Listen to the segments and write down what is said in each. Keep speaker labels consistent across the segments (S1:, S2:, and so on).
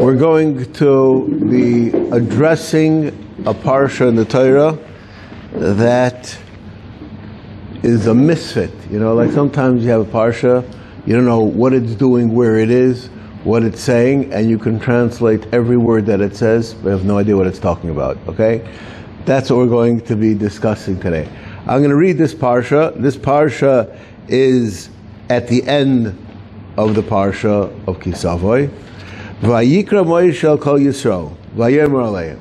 S1: We're going to be addressing a parsha in the Torah that is a misfit. You know, like sometimes you have a parsha, you don't know what it's doing, where it is, what it's saying, and you can translate every word that it says, but have no idea what it's talking about, okay? That's what we're going to be discussing today. I'm going to read this parsha. This parsha is at the end of the parsha of Ki Savo. Vayikra Moshe el Kol Yisrael, Vayomer Aleim.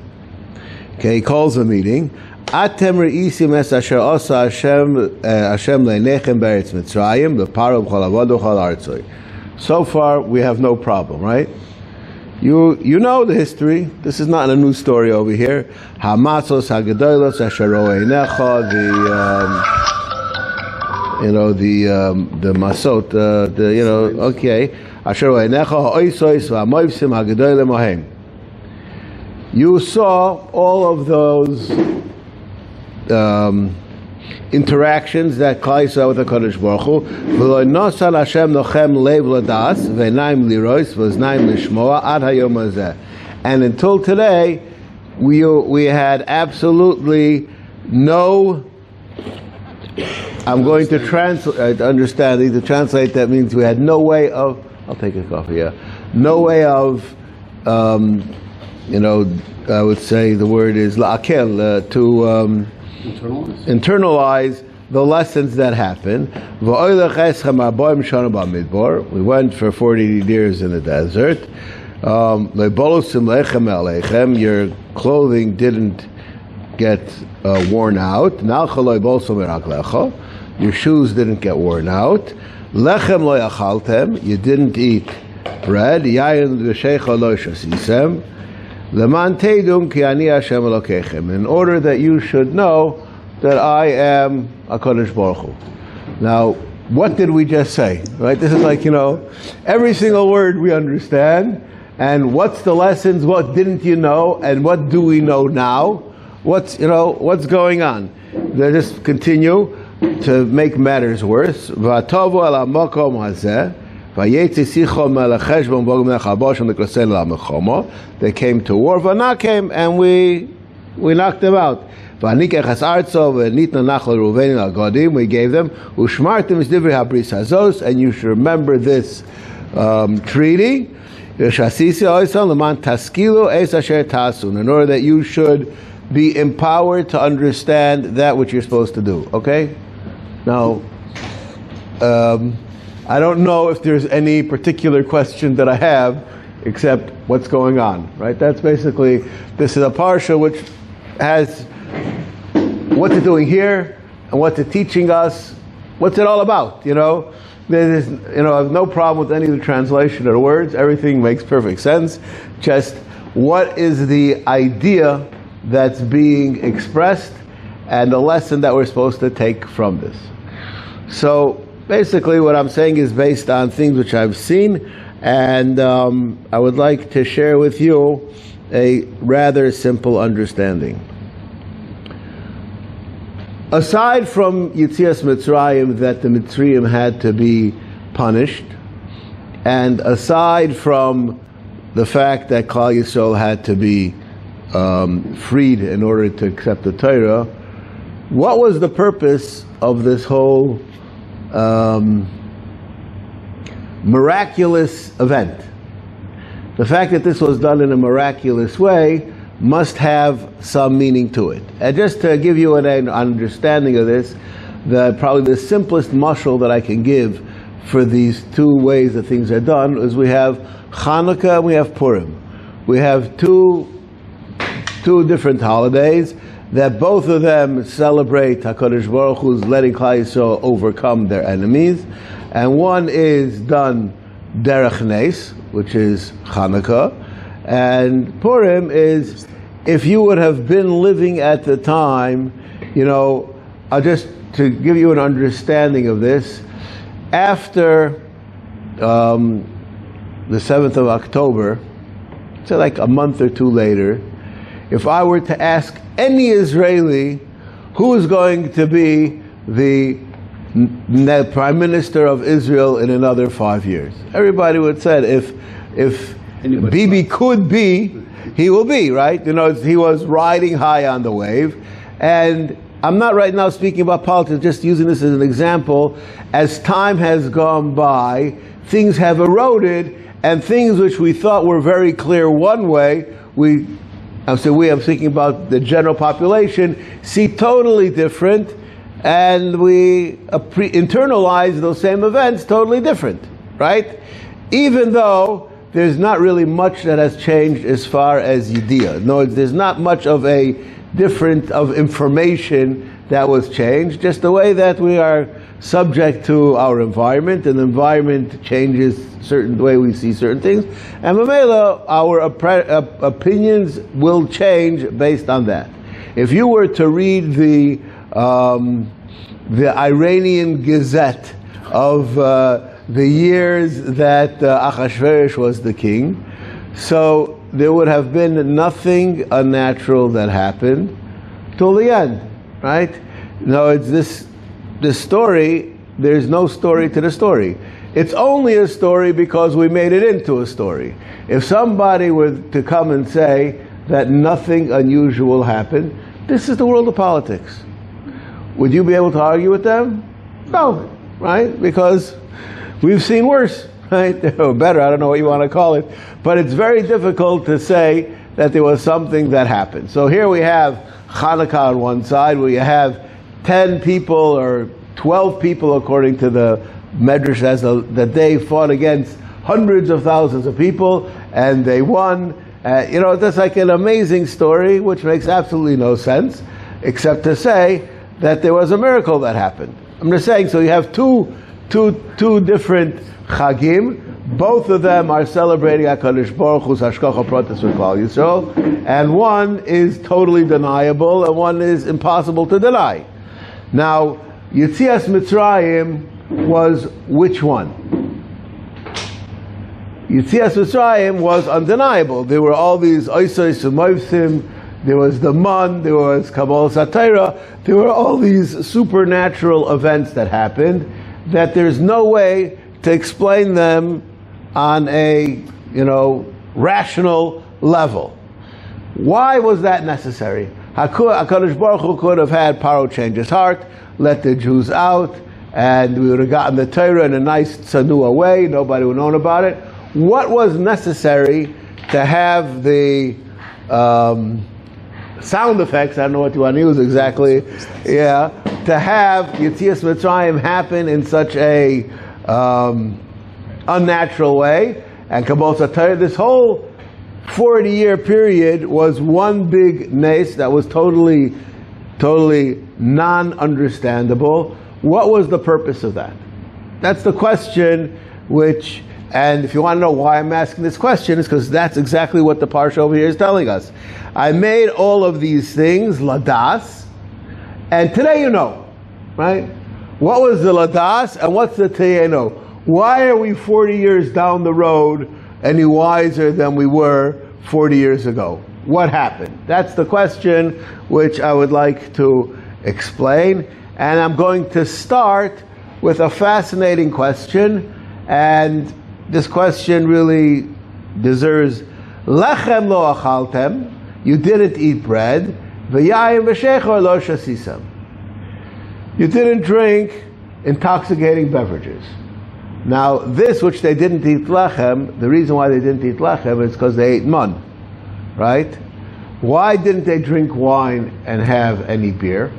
S1: Okay, he calls a meeting. Atem re'isim es asher asa Hashem le'nechem be'eretz Mitzrayim, b'paro b'chol avodo b'chol artzoi. So far, we have no problem, right? You know the history. This is not a new story over here. Hamatzos hagadolos asher ro'einecha, the masot, okay. Asher ro'einecha ha'oisois v'amoivsim hagadolim ohem. You saw all of those interactions that Klal Yisrael with the Kadosh Baruch Hu. V'lo nosal Hashem nochem leiv ladas v'einaim lirois v'oznaim lishmoa ad hayom hazeh. And until today, we had absolutely no. I'm going to translate. Understanding to translate that means we had no way of. I'll take a coffee. Yeah, no way of. I would say the word is la'akel, to internalize the lessons that happen. We went for 40 years in the desert. Your clothing didn't get worn out. Your shoes didn't get worn out. You didn't eat bread. In order that you should know that I am a Kadosh Baruch Hu. Now, what did we just say? Right? This is like, every single word we understand. And what's the lessons? What didn't you know? And what do we know now? What's going on? They just continue to make matters worse. They came to war, and we knocked them out. We gave them, and you should remember this treaty, in order that you should be empowered to understand that which you're supposed to do. Okay? Now, I don't know if there's any particular question that I have except what's going on, right? That's basically, this is a parsha which has what they're doing here and what they're teaching us. What's it all about, There's, I have no problem with any of the translation of the words. Everything makes perfect sense. Just what is the idea that's being expressed and the lesson that we're supposed to take from this. So, basically, what I'm saying is based on things which I've seen, and I would like to share with you a rather simple understanding. Aside from Yetzias Mitzrayim, that the Mitzrayim had to be punished, and aside from the fact that Klal Yisrael had to be freed in order to accept the Torah, what was the purpose of this whole miraculous event? The fact that this was done in a miraculous way must have some meaning to it. And just to give you an understanding of this, probably the simplest mashal that I can give for these two ways that things are done is we have Hanukkah and we have Purim. We have two different holidays that both of them celebrate HaKadosh Baruch Hu's letting Klal Yisrael overcome their enemies. And one is done Derech Nes, which is Hanukkah. And Purim is, if you would have been living at the time, just to give you an understanding of this, after the 7th of October, so like a month or two later, if I were to ask any Israeli who is going to be the Prime Minister of Israel in another 5 years, everybody would say if Bibi could be, he will be, right? You know, he was riding high on the wave. And I'm not right now speaking about politics, just using this as an example. As time has gone by, things have eroded, and things which we thought were very clear one way, I'm thinking about the general population, see totally different, and we internalize those same events totally different, right? Even though there's not really much that has changed as far as Yediyah. No, there's not much of a difference of information that was changed, just the way that we are subject to our environment, and the environment changes certain way we see certain things, and Mamela, our opinions will change based on that. If you were to read the Iranian Gazette of the years that Achashverosh was the king, so there would have been nothing unnatural that happened till the end, right? No, it's this story, there's no story to the story. It's only a story because we made it into a story. If somebody were to come and say that nothing unusual happened, this is the world of politics. Would you be able to argue with them? No, right? Because we've seen worse, right? Or better, I don't know what you want to call it. But it's very difficult to say that there was something that happened. So here we have Hanukkah on one side, where you have 10 people or 12 people, according to the Medrash, that they fought against hundreds of thousands of people, and they won. That's like an amazing story, which makes absolutely no sense, except to say that there was a miracle that happened. I'm just saying, so you have two different Chagim. Both of them are celebrating HaKadosh Baruch Hu's Hashgacha Pratis with Klal Yisrael, and one is totally deniable, and one is impossible to deny. Now, Yetzias Mitzrayim was which one? Yetzias Mitzrayim was undeniable. There were all these Oisos and Moivsim, there was the Man, there was Kabbalas HaTorah, there were all these supernatural events that happened that there's no way to explain them on a, rational level. Why was that necessary? HaKadosh Baruch Hu could have had Paro change his heart, let the Jews out, and we would have gotten the Torah in a nice tzanua way, nobody would have known about it. What was necessary to have the sound effects, I don't know what you want to use exactly, to have Yetzias Mitzrayim happen in such a unnatural way, and Kabbalas HaTorah, this whole 40-year period was one big nes that was totally non-understandable. What was the purpose of that? That's the question and if you want to know why I'm asking this question, it's because that's exactly what the Parsha over here is telling us. I made all of these things, ladas, and today you know, right? What was the ladas and what's the today you know? Why are we 40 years down the road any wiser than we were 40 years ago? What happened? That's the question which I would like to explain. And I'm going to start with a fascinating question. And this question really deserves Lechem lo achaltem, you didn't eat bread, v'yayim v'shechor lo shasisam. You didn't drink intoxicating beverages. Now, this which they didn't eat lechem, the reason why they didn't eat lechem is because they ate man, right? Why didn't they drink wine and have any beer?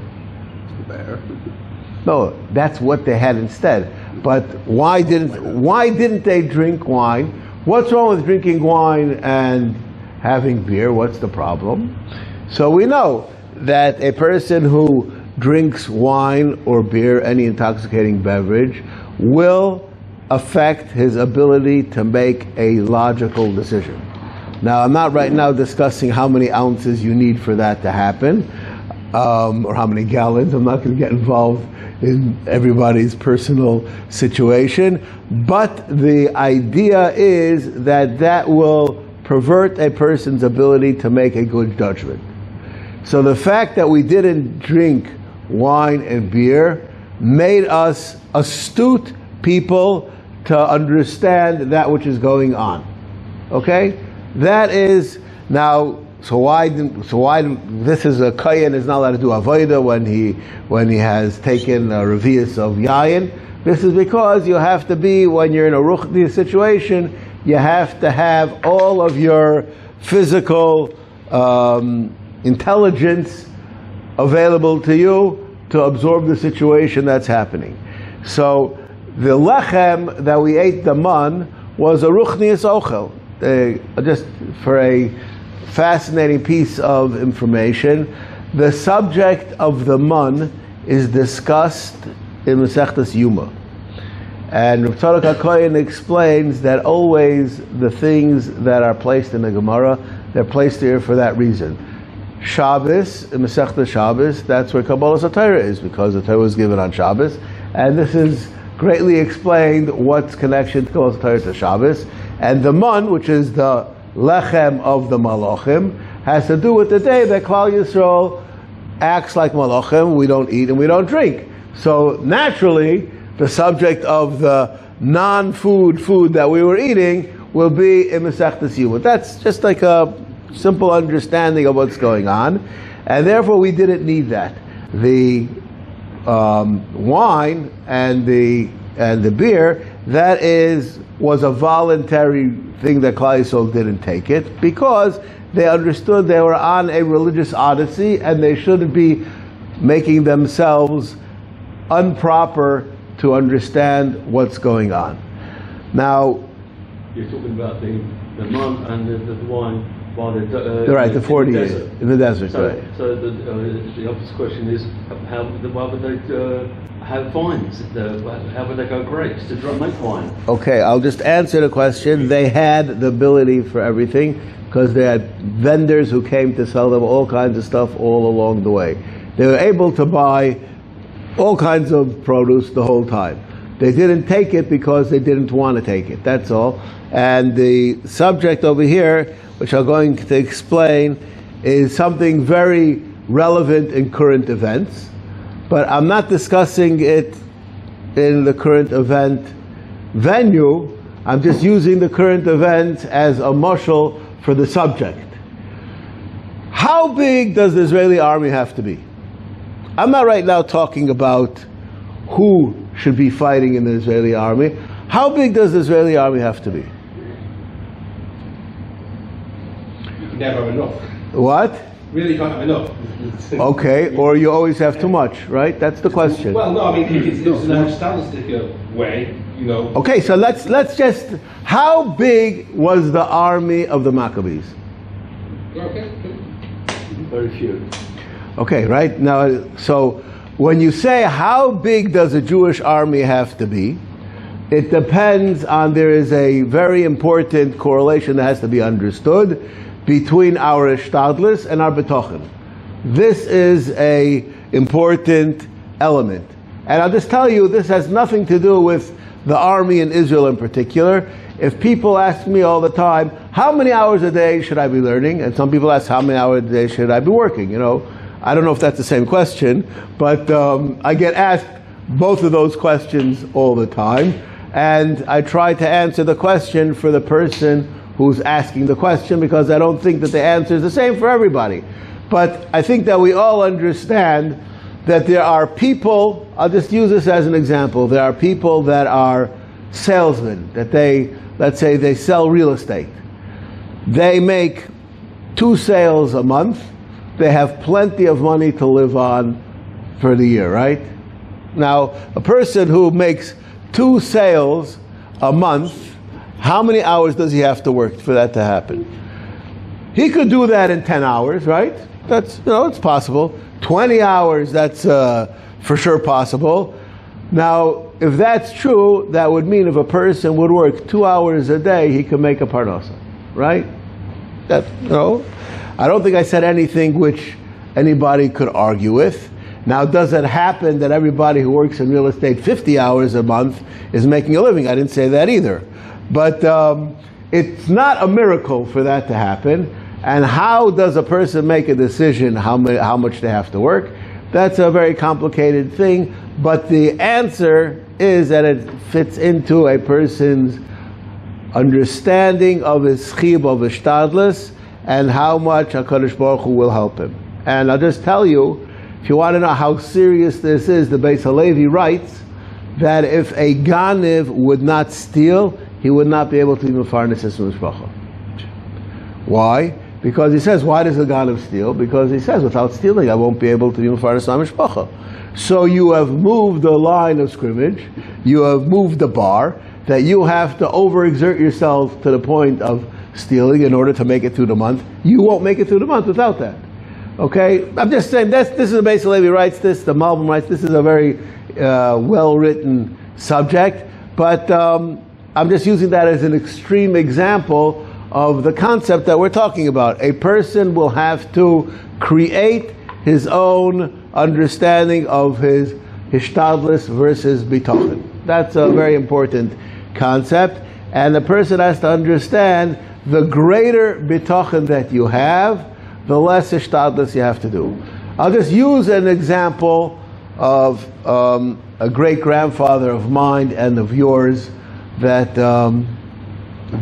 S1: No, that's what they had instead. But why didn't they drink wine? What's wrong with drinking wine and having beer? What's the problem? So we know that a person who drinks wine or beer, any intoxicating beverage, will affect his ability to make a logical decision. Now, I'm not right now discussing how many ounces you need for that to happen, or how many gallons. I'm not going to get involved in everybody's personal situation, but the idea is that will pervert a person's ability to make a good judgment. So the fact that we didn't drink wine and beer made us astute people to understand that which is going on. Okay? That is, now, so why this is a Kayan is not allowed to do Avodah when he has taken a Revius of Yayin. This is because you have to be, when you're in a Ruchni situation, you have to have all of your physical intelligence available to you to absorb the situation that's happening. So the lechem that we ate, the man, was a ruchnius ochel. Just for a fascinating piece of information, the subject of the man is discussed in Masechtas Yuma. And Rav Tzadok HaKohen explains that always the things that are placed in the Gemara, they're placed here for that reason. Shabbos, in Masechtas Shabbos, that's where Kabbalas HaTorah is, because the Torah was given on Shabbos. And this is greatly explained what's connection to Kabbalas HaTorah to Shabbos. And the man, which is the lechem of the Malachim, has to do with the day that Klal Yisrael acts like Malachim. We don't eat and we don't drink. So naturally, the subject of the non-food food that we were eating will be in Masechtas Yuma. That's just like a simple understanding of what's going on, and therefore we didn't need that. The wine and the beer, that was a voluntary thing that Klal Yisrael didn't take it because they understood they were on a religious odyssey and they shouldn't be making themselves improper to understand what's going on. Now,
S2: you're talking about the man and the wine while they're
S1: right, the 40 years in the desert.
S2: So,
S1: right.
S2: So the obvious question is, why would they have vines? How would they go grapes to make wine?
S1: Okay, I'll just answer the question. They had the ability for everything because they had vendors who came to sell them all kinds of stuff all along the way. They were able to buy all kinds of produce the whole time. They didn't take it because they didn't want to take it, that's all. And the subject over here, which I'm going to explain, is something very relevant in current events, but I'm not discussing it in the current event venue. I'm just using the current event as a mashal for the subject. How big does the Israeli army have to be? I'm not right now talking about who should be fighting in the Israeli army. How big does the Israeli army have to be?
S3: You can never have enough.
S1: What?
S3: Really can't have enough.
S1: Okay, or you always have too much, right? That's the question.
S3: Well, no, I mean, it's a stylistic way, you know.
S1: Okay, so let's just, how big was the army of the Maccabees?
S3: Okay.
S2: Very few.
S1: Okay, right? Now, so when you say how big does a Jewish army have to be, it depends on, there is a very important correlation that has to be understood between our ishtadlus and our betochen. This is a important element. And I'll just tell you, this has nothing to do with the army in Israel in particular. If people ask me all the time, how many hours a day should I be learning? And some people ask, how many hours a day should I be working? You know, I don't know if that's the same question, but I get asked both of those questions all the time. And I try to answer the question for the person who's asking the question, because I don't think that the answer is the same for everybody. But I think that we all understand that there are people, I'll just use this as an example, there are people that are salesmen, that let's say they sell real estate. They make 2 sales a month, they have plenty of money to live on for the year, right? Now, a person who makes 2 sales a month, how many hours does he have to work for that to happen? He could do that in 10 hours, right? That's, it's possible. 20 hours, that's for sure possible. Now, if that's true, that would mean if a person would work 2 hours a day, he could make a parnasa, right? I don't think I said anything which anybody could argue with. Now, does it happen that everybody who works in real estate 50 hours a month is making a living? I didn't say that either. But it's not a miracle for that to happen. And how does a person make a decision how much they have to work? That's a very complicated thing. But the answer is that it fits into a person's understanding of his chiyuv of hishtadlus, and how much HaKadosh Baruch Hu will help him. And I'll just tell you, if you want to know how serious this is, the Beis Halevi writes that if a ganiv would not steal, he would not be able to even farness his mishpacha. Why? Because he says, why does a ganiv steal? Because he says, without stealing, I won't be able to even farness my mishpacha. So you have moved the line of scrimmage, you have moved the bar, that you have to overexert yourself to the point of stealing in order to make it through the month. You won't make it through the month without that. Okay? I'm just saying, this is the Beis Halevi writes this, the Malbim writes, this is a very well-written subject, but I'm just using that as an extreme example of the concept that we're talking about. A person will have to create his own understanding of his hishtadlus versus bitachon. That's a very important concept, and the person has to understand the greater bitachon that you have, the less hishtadlus you have to do. I'll just use an example of a great-grandfather of mine and of yours that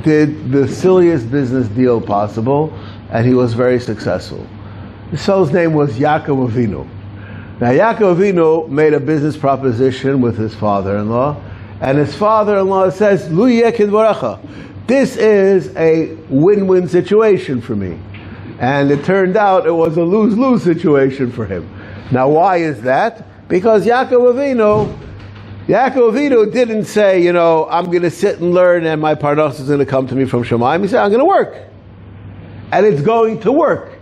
S1: did the silliest business deal possible, and he was very successful. His soul's name was Yaakov Avinu. Now Yaakov Avinu made a business proposition with his father-in-law, and his father-in-law says, Lu yekin v'racha. This is a win-win situation for me. And it turned out it was a lose-lose situation for him. Now why is that? Because Yaakov Avinu didn't say, I'm going to sit and learn and my parnos is going to come to me from Shemaim. He said, I'm going to work. And it's going to work.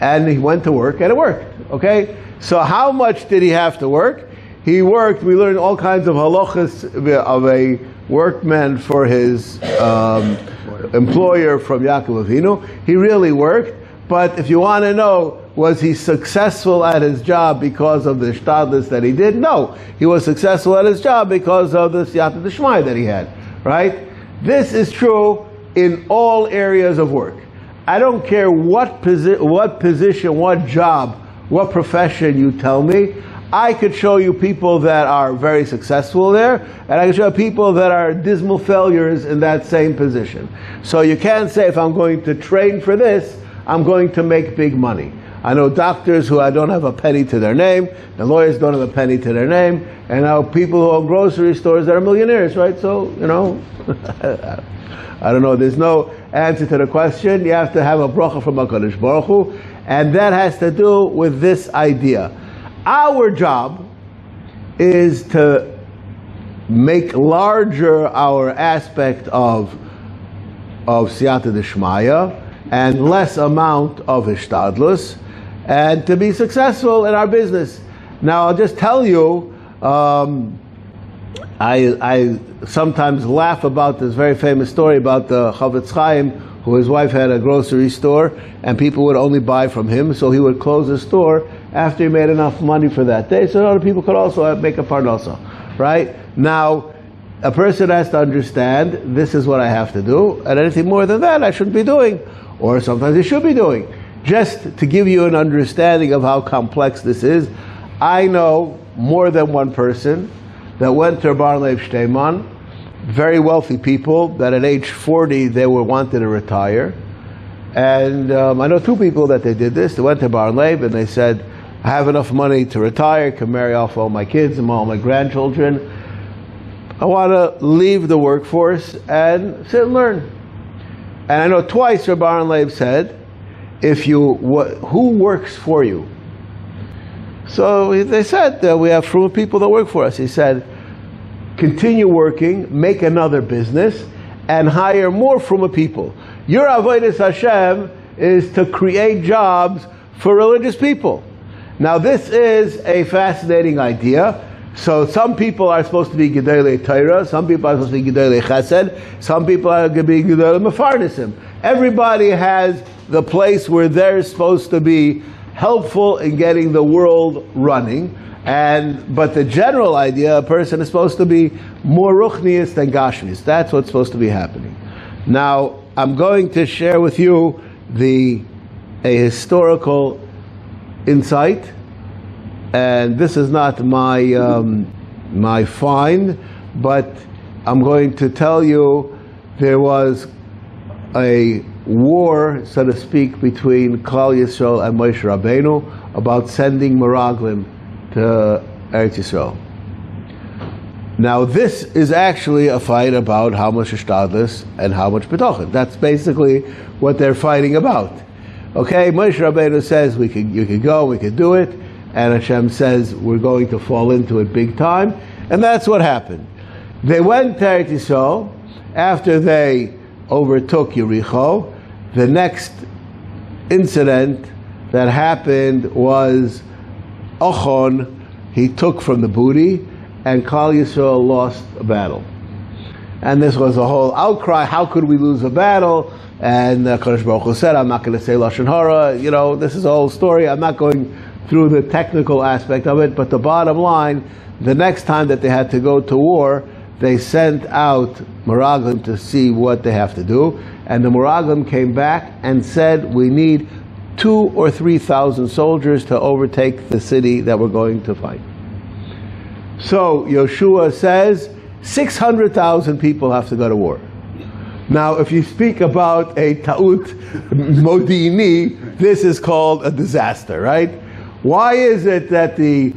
S1: And he went to work and it worked. Okay? So how much did he have to work? He worked, we learned all kinds of halachas of a workman for his employer from Yaakov Avinu. He really worked, but if you want to know, was he successful at his job because of the shtadlus that he did? No. He was successful at his job because of the siyata d'shmai that he had. Right? This is true in all areas of work. I don't care what position, what job, what profession you tell me. I could show you people that are very successful there, and I can show you people that are dismal failures in that same position. So you can't say, if I'm going to train for this, I'm going to make big money. I know doctors who don't have a penny to their name, the lawyers don't have a penny to their name, and now people who own grocery stores that are millionaires, right? So, I don't know, there's no answer to the question. You have to have a bracha from HaKadosh Baruch Hu, and that has to do with this idea. Our job is to make larger our aspect of siyata d'shmaya and less amount of hishtadlus, and to be successful in our business. Now I'll just tell you, I sometimes laugh about this very famous story about the Chavetz Chaim, who his wife had a grocery store, and people would only buy from him, so he would close the store after he made enough money for that day, so other people could also make a parnasa. Right? Now, a person has to understand, this is what I have to do, and anything more than that I shouldn't be doing, or sometimes I should be doing. Just to give you an understanding of how complex this is, I know more than one person that went to Bar Lev Shteiman, very wealthy people, that at age 40 they wanted to retire. And I know two people that they did this. They went to Bar Lev and they said, I have enough money to retire, can marry off all my kids and all my grandchildren. I want to leave the workforce and sit and learn. And I know twice Rabbi Leib said, who works for you? So they said, we have frugal people that work for us. He said, continue working, make another business, and hire more frugal people. Your avodas Hashem is to create jobs for religious people. Now this is a fascinating idea. So some people are supposed to be Gedolei Torah, some people are supposed to be Gedolei Chesed, some people are going to be Gedolei Mefarnesim. Everybody has the place where they're supposed to be helpful in getting the world running. But the general idea, a person is supposed to be more ruchnius than gashmius. That's what's supposed to be happening. Now, I'm going to share with you a historical insight, and this is not my find, but I'm going to tell you there was a war, so to speak, between Klal Yisrael and Moshe Rabbeinu about sending Meraglim to Eretz Yisrael. Now this is actually a fight about how much Ishtadlis and how much B'tochen. That's basically what they're fighting about. Okay, Moshe Rabbeinu says you can go, we can do it, and Hashem says we're going to fall into it big time, and that's what happened. They went to Eretz Yisrael after they overtook Yericho. The next incident that happened was Ochon, he took from the booty, and Klal Yisrael lost a battle. And this was a whole outcry, how could we lose a battle? And Kadosh Baruch Hu said, I'm not going to say Lashon Hara, this is a whole story, I'm not going through the technical aspect of it, but the bottom line, the next time that they had to go to war, they sent out Meraglim to see what they have to do, and the Meraglim came back and said, we need 2,000 or 3,000 soldiers to overtake the city that we're going to fight. So Yoshua says, 600,000 people have to go to war. Now, if you speak about a ta'ut modini, this is called a disaster, right? Why is it that the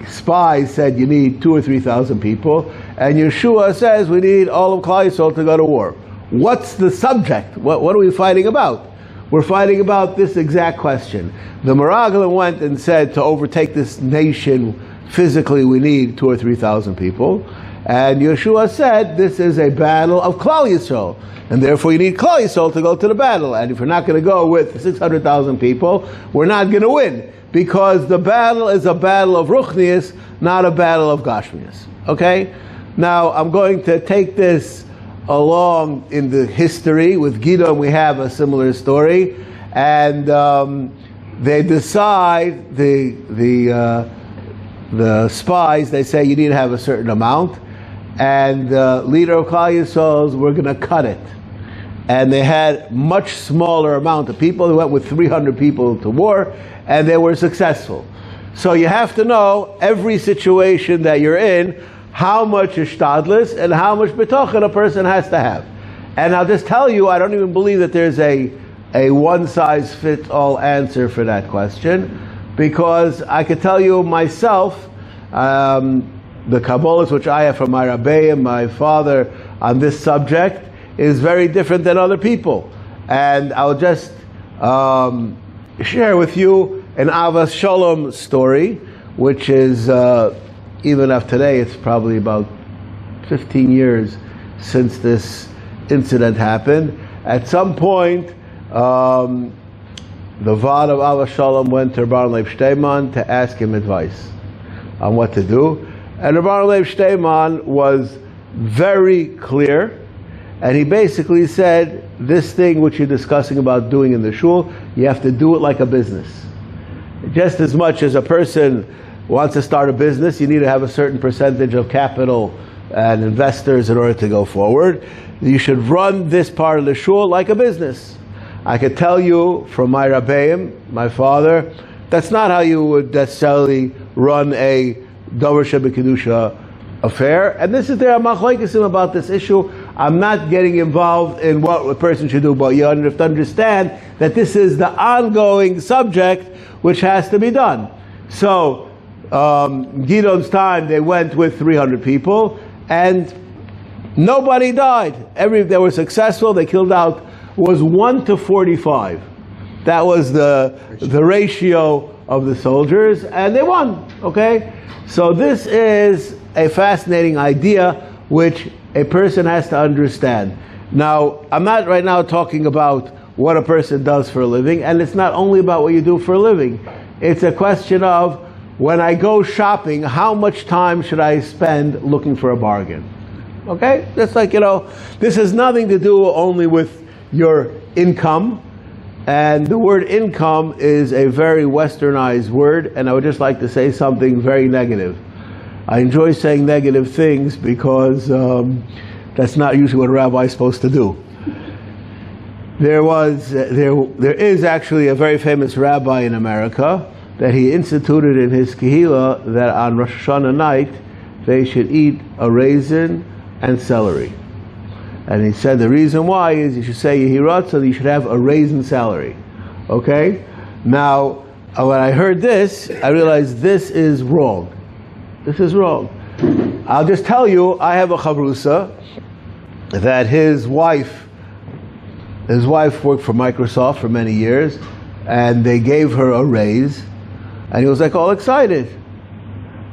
S1: spies said you need 2,000 or 3,000 people, and Yeshua says we need all of Klal Yisrael to go to war? What's the subject? What are we fighting about? We're fighting about this exact question. The Meraglim went and said to overtake this nation physically we need 2,000 or 3,000 people, and Yeshua said this is a battle of Klal Yisrael, and therefore you need Klal Yisrael to go to the battle, and if you're not going to go with 600,000 people, we're not going to win, because the battle is a battle of Ruchnius, not a battle of Gashmius. Okay? Now, I'm going to take this along in the history. With Gidon, we have a similar story, and they decide, the spies, they say you need to have a certain amount, and the leader of Klal Yisrael, we're going to cut it. And they had much smaller amount of people. They went with 300 people to war, and they were successful. So you have to know every situation that you're in, how much ishtadlis and how much betochen a person has to have. And I'll just tell you, I don't even believe that there's a one-size-fits-all answer for that question, because I could tell you myself, the Kabbalahs which I have from my Rabbeim, my father, on this subject, is very different than other people. And I'll just share with you an Ahavas Shalom story, which is, even of today, it's probably about 15 years since this incident happened. At some point, the Vod of Ahavas Shalom went to Rabbi Avrohom Shteiman to ask him advice on what to do. And Rabbi Avrohom Shteiman was very clear, and he basically said, this thing which you're discussing about doing in the shul, you have to do it like a business. Just as much as a person wants to start a business, you need to have a certain percentage of capital and investors in order to go forward. You should run this part of the shul like a business. I could tell you from my Rabbeim, my father, that's not how you would necessarily run a Dover Shebekidusha affair. And this is there machlokes about this issue. I'm not getting involved in what a person should do, but you have to understand that this is the ongoing subject which has to be done. So, Gidon's time, they went with 300 people, and nobody died. They were successful. They killed out, was 1 to 45. That was the ratio of the soldiers, and they won. Okay? So this is a fascinating idea which a person has to understand. Now, I'm not right now talking about what a person does for a living, and it's not only about what you do for a living. It's a question of, when I go shopping, how much time should I spend looking for a bargain? Okay? That's like, this has nothing to do only with your income. And the word income is a very westernized word, and I would just like to say something very negative. I enjoy saying negative things because that's not usually what a rabbi is supposed to do. There is actually a very famous rabbi in America that he instituted in his kehillah that on Rosh Hashanah night they should eat a raisin and celery. And he said the reason why is you should say Yehirat, so you should have a raise in salary. Okay? Now, when I heard this, I realized this is wrong. This is wrong. I'll just tell you, I have a chavrusa that his wife worked for Microsoft for many years, and they gave her a raise, and he was like all excited.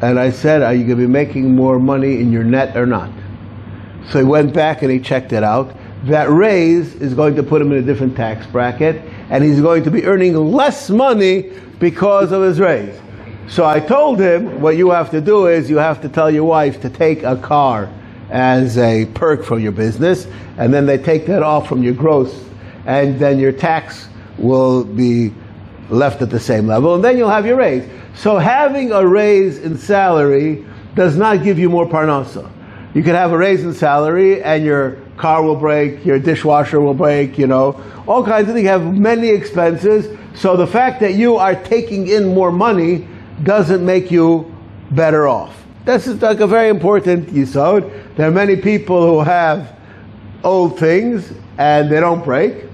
S1: And I said, are you going to be making more money in your net or not? So he went back and he checked it out. That raise is going to put him in a different tax bracket, and he's going to be earning less money because of his raise. So I told him, what you have to do is you have to tell your wife to take a car as a perk from your business, and then they take that off from your gross, and then your tax will be left at the same level, and then you'll have your raise. So having a raise in salary does not give you more parnasa. You can have a raise in salary and your car will break, your dishwasher will break, all kinds of things. You have many expenses. So the fact that you are taking in more money doesn't make you better off. This is like a very important yisod. There are many people who have old things and they don't break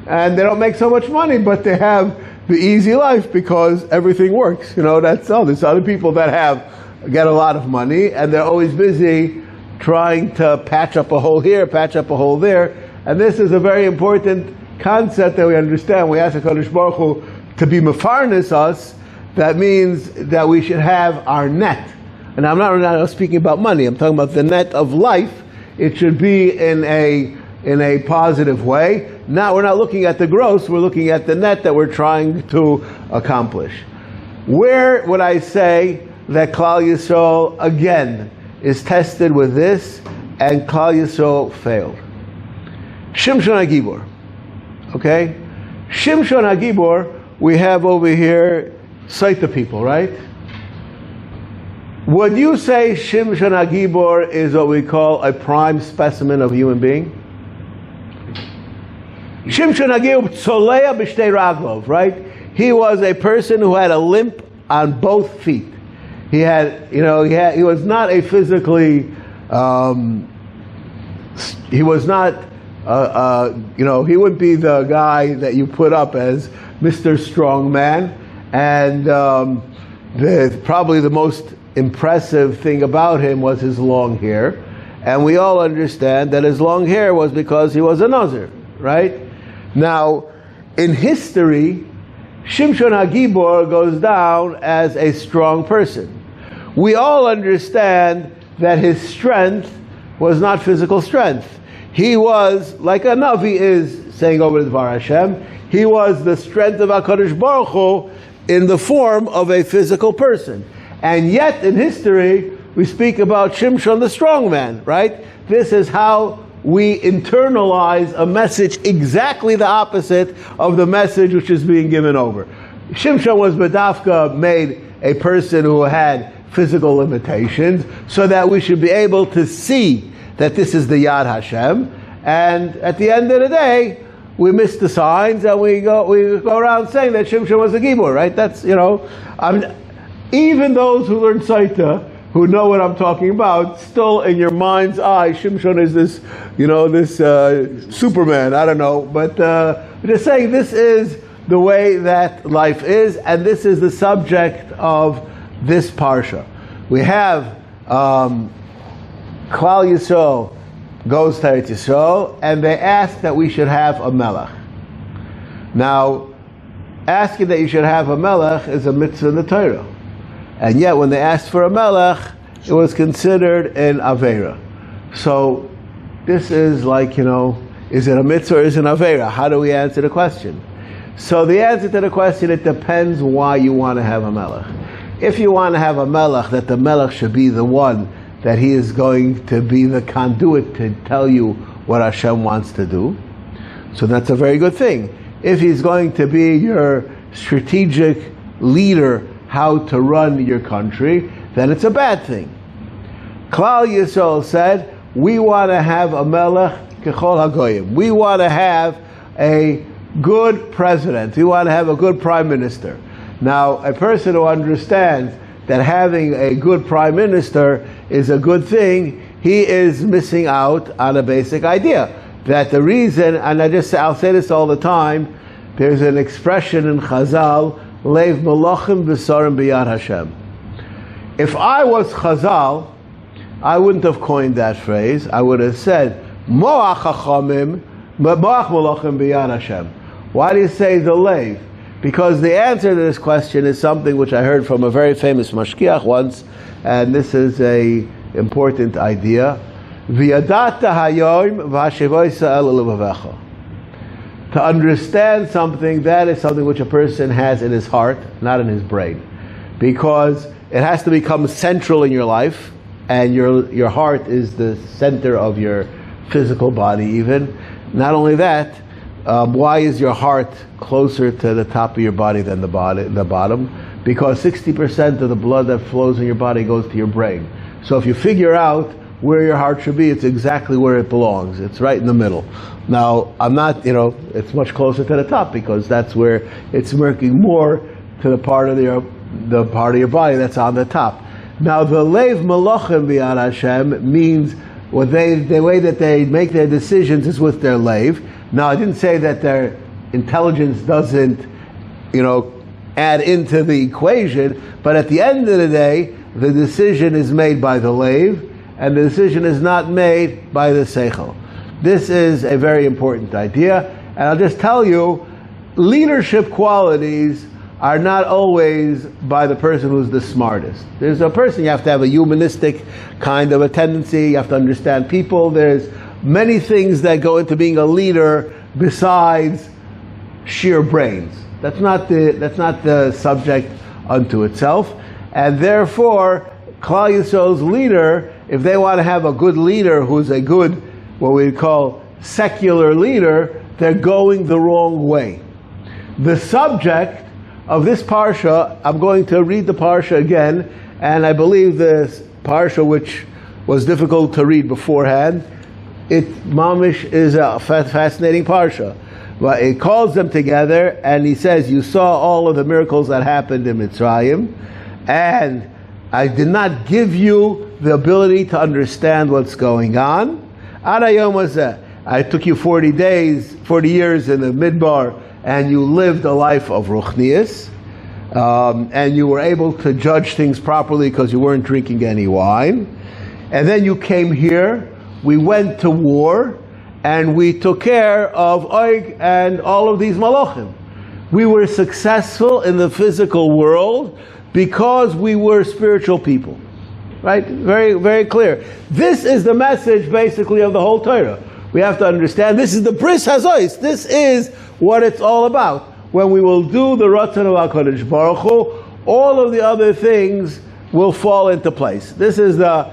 S1: and they don't make so much money, but they have the easy life because everything works. That's all. There's other people that get a lot of money and they're always busy trying to patch up a hole here, patch up a hole there. And this is a very important concept that we understand. We ask HaKadosh Baruch Hu to be mefarnes us. That means that we should have our net. And I'm not speaking about money. I'm talking about the net of life. It should be in a positive way. Now we're not looking at the gross. We're looking at the net that we're trying to accomplish. Where would I say that Klal Yisrael again is tested with this, and Klal Yisrael failed? Shimshon HaGibor. Okay? Shimshon HaGibor, we have over here Saita people, right? Would you say Shimshon HaGibor is what we call a prime specimen of a human being? Shimshon HaGibor, Tzolea b'shtei raglov, right? He was a person who had a limp on both feet. He was not a physically, he was not, he wouldn't be the guy that you put up as Mr. Strongman. And probably the most impressive thing about him was his long hair. And we all understand that his long hair was because he was a Nazir, right? Now, in history, Shimshon HaGibor goes down as a strong person. We all understand that his strength was not physical strength. He was, like a Navi is saying over the Dvar Hashem, he was the strength of HaKadosh Baruch Hu in the form of a physical person. And yet, in history, we speak about Shimshon the strong man, right? This is how we internalize a message exactly the opposite of the message which is being given over. Shimshon was Badafka made a person who had physical limitations so that we should be able to see that this is the Yad Hashem. And at the end of the day, we miss the signs and we go around saying that Shimshon was a Gibor, right? That's, even those who learn Saita, who know what I'm talking about, still in your mind's eye, Shimshon is this, this Superman, I don't know. But just saying this is the way that life is, and this is the subject of this Parsha. We have Klal Yisrael goes to Eretz Yisrael, and they ask that we should have a melech. Now, asking that you should have a melech is a mitzvah in the Torah. And yet, when they asked for a melech, it was considered an Aveira. So, this is like, is it a mitzvah or is it an Aveira? How do we answer the question? So, the answer to the question, it depends why you want to have a melech. If you want to have a melech, that the melech should be the one that he is going to be the conduit to tell you what Hashem wants to do, so that's a very good thing. If he's going to be your strategic leader, how to run your country, then it's a bad thing. Klal Yisrael said, we want to have a melech kechol hagoyim. We want to have a good president. We want to have a good prime minister. Now, a person who understands that having a good prime minister is a good thing, he is missing out on a basic idea. That the reason, and I'll say this all the time, there's an expression in Chazal, Leiv Malachim B'Sarim B'Yad Hashem. If I was Chazal, I wouldn't have coined that phrase. I would have said, Moach Chachamim, Moach Malachim B'Yad Hashem. Why do you say the Leiv? Because the answer to this question is something which I heard from a very famous mashkiach once, and this is a important idea. To understand something, that is something which a person has in his heart, not in his brain. Because it has to become central in your life, and your heart is the center of your physical body even. Not only that, why is your heart closer to the top of your body than the bottom? Because 60% of the blood that flows in your body goes to your brain. So if you figure out where your heart should be, it's exactly where it belongs. It's right in the middle. Now, I'm not, it's much closer to the top because that's where it's working more to the part of your body that's on the top. Now, the Leiv Malachim B'Yad Hashem means the way that they make their decisions is with their Leiv. Now, I didn't say that their intelligence doesn't, add into the equation, but at the end of the day, the decision is made by the Leiv, and the decision is not made by the Seichel. This is a very important idea, and I'll just tell you, leadership qualities are not always by the person who's the smartest. There's a person, you have to have a humanistic kind of a tendency, you have to understand people, there's many things that go into being a leader besides sheer brains. That's not the subject unto itself, and therefore Klal Yisrael's leader, if they want to have a good leader who's a good, what we call secular leader, they're going the wrong way. The subject of this parsha, I'm going to read the parsha again, and I believe this parsha, which was difficult to read beforehand, Mamish is a fascinating parsha. But it calls them together, and he says, you saw all of the miracles that happened in Mitzrayim, and I did not give you the ability to understand what's going on. I took you 40 years in the Midbar, and you lived a life of Ruchnius, and you were able to judge things properly because you weren't drinking any wine. And then you came here, we went to war, and we took care of Oig and all of these Malachim. We were successful in the physical world because we were spiritual people. Right? Very, very clear. This is the message, basically, of the whole Torah. We have to understand, this is the Bris Hazois. This is what it's all about. When we will do the Ratzon of HaKadosh Baruch Hu, all of the other things will fall into place. This is the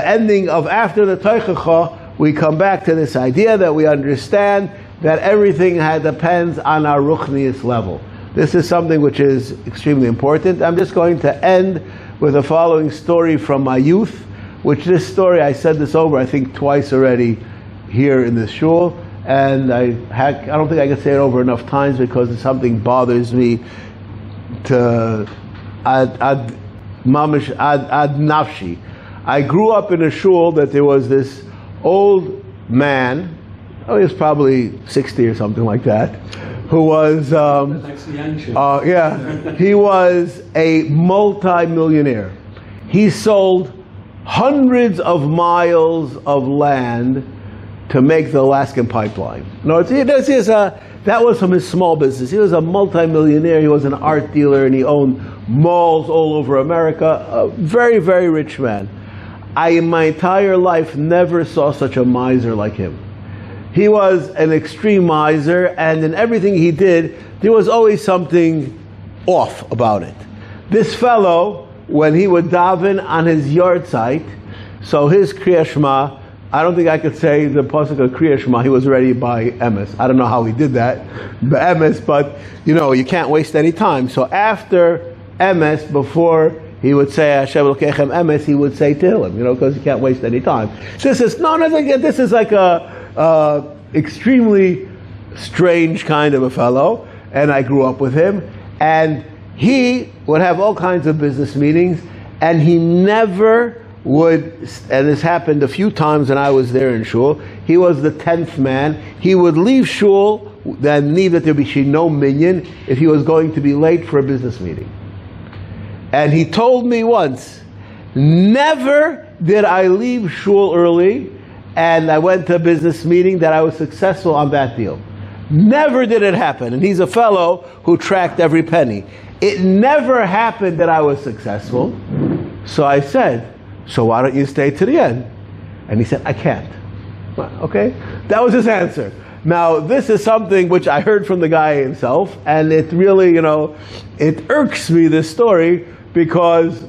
S1: ending of after the Teichacha. We come back to this idea that we understand that everything depends on our Ruchnius level. This is something which is extremely important. I'm just going to end with the following story from my youth, which this story, I said this over, I think twice already here in this shul, and I don't think I can say it over enough times because something bothers me to ad nafshi. I grew up in a shul that there was this old man, he was probably 60 or something like that, who was, he was a multi-millionaire. He sold hundreds of miles of land to make the Alaskan pipeline. No, that was from his small business. He was a multi-millionaire. He was an art dealer, and he owned malls all over America. A very, very rich man. I, in my entire life, never saw such a miser like him. He was an extreme miser, and in everything he did, there was always something off about it. This fellow, when he would daven on his yard site, so his Kriya Shema, I don't think I could say the pasuk of Kriya Shema, he was ready by emes. I don't know how he did that, but you can't waste any time. So after emes, before he would say Hashem Elokechem emes, he would say Tehillim, because he can't waste any time. So this is this is like a extremely strange kind of a fellow, and I grew up with him, and he would have all kinds of business meetings, and he never would, and this happened a few times when I was there in shul, he was the 10th man. He would leave shul, then need that there be no minyan if he was going to be late for a business meeting. And he told me once, never did I leave shul early and I went to a business meeting that I was successful on that deal. Never did it happen. And he's a fellow who tracked every penny. It never happened that I was successful. So I said, so why don't you stay to the end? And he said, I can't. Well, okay, that was his answer. Now, this is something which I heard from the guy himself, and it really, it irks me, this story, because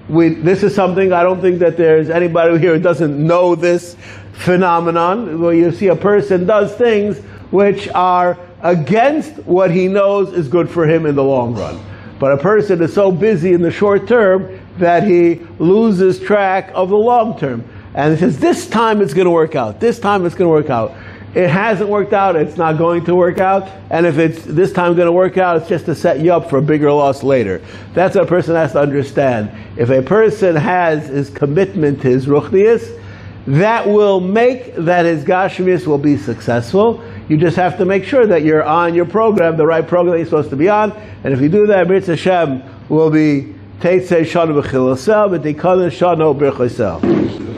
S1: this is something, I don't think that there's anybody here who doesn't know this phenomenon, where you see a person does things which are against what he knows is good for him in the long run. But a person is so busy in the short term that he loses track of the long term. And he says, this time it's going to work out. This time it's going to work out. It hasn't worked out, it's not going to work out, and if it's this time going to work out, it's just to set you up for a bigger loss later. That's what a person has to understand. If a person has his commitment to his ruchnius, that will make that his gashmius will be successful. You just have to make sure that you're on your program, the right program that you're supposed to be on, and if you do that, B'ritz Hashem will be Teitzei Shana B'Chilasel, V'Tikana Shana B'Chosel.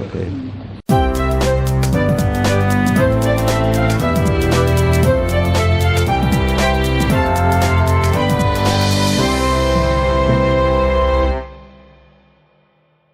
S1: Okay.